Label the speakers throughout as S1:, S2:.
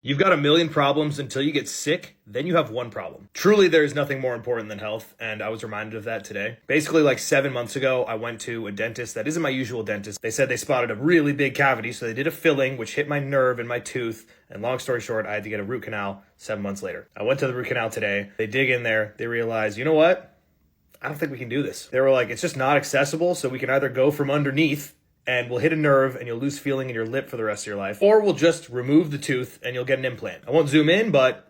S1: You've got a million problems until you get sick, then you have one problem. Truly, there is nothing more important than health, and I was reminded of that today. Basically, like 7 months ago, I went to a dentist that isn't my usual dentist. They said they spotted a really big cavity, so they did a filling, which hit my nerve in my tooth, and long story short, I had to get a root canal 7 months later. I went to the root canal today. They dig in there. They realize, you know what? I don't think we can do this. They were like, it's just not accessible, so we can either go from underneath and we'll hit a nerve and you'll lose feeling in your lip for the rest of your life, or we'll just remove the tooth and you'll get an implant. I won't zoom in, but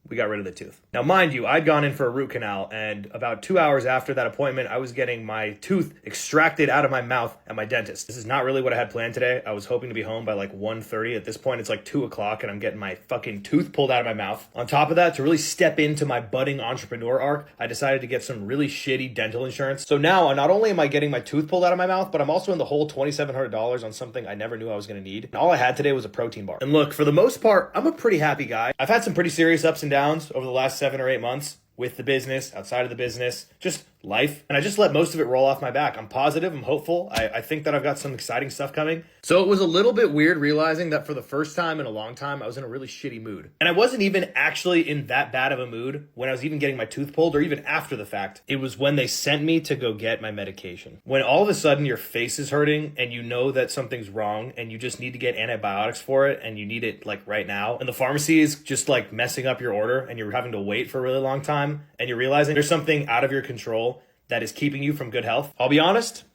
S1: we got rid of the tooth. Now, mind you, I'd gone in for a root canal, and about 2 hours after that appointment, I was getting my tooth extracted out of my mouth at my dentist. This is not really what I had planned today. I was hoping to be home by like 1:30. At this point, it's like 2 o'clock, and I'm getting my fucking tooth pulled out of my mouth. On top of that, to really step into my budding entrepreneur arc, I decided to get some really shitty dental insurance. So now, not only am I getting my tooth pulled out of my mouth, but I'm also in the whole $2,700 on something I never knew I was going to need. And all I had today was a protein bar. And look, for the most part, I'm a pretty happy guy. I've had some pretty serious ups and downs over the last 7 or 8 months with the business, outside of the business, just life. And I just let most of it roll off my back. I'm positive, I'm hopeful. I think that I've got some exciting stuff coming. So it was a little bit weird realizing that for the first time in a long time, I was in a really shitty mood. And I wasn't even actually in that bad of a mood when I was even getting my tooth pulled or even after the fact. It was when they sent me to go get my medication. When all of a sudden your face is hurting and you know that something's wrong and you just need to get antibiotics for it and you need it like right now. And the pharmacy is just like messing up your order and you're having to wait for a really long time and you're realizing there's something out of your control that is keeping you from good health. I'll be honest,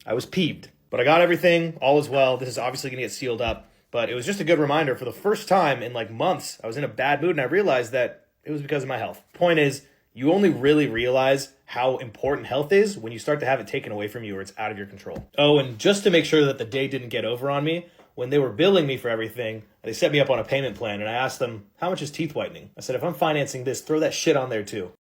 S1: I was peeved, but I got everything, all is well. This is obviously gonna get sealed up, but it was just a good reminder. For the first time in like months, I was in a bad mood and I realized that it was because of my health. Point is, you only really realize how important health is when you start to have it taken away from you or it's out of your control. Oh, and just to make sure that the day didn't get over on me, when they were billing me for everything, they set me up on a payment plan and I asked them, how much is teeth whitening? I said, if I'm financing this, throw that shit on there too.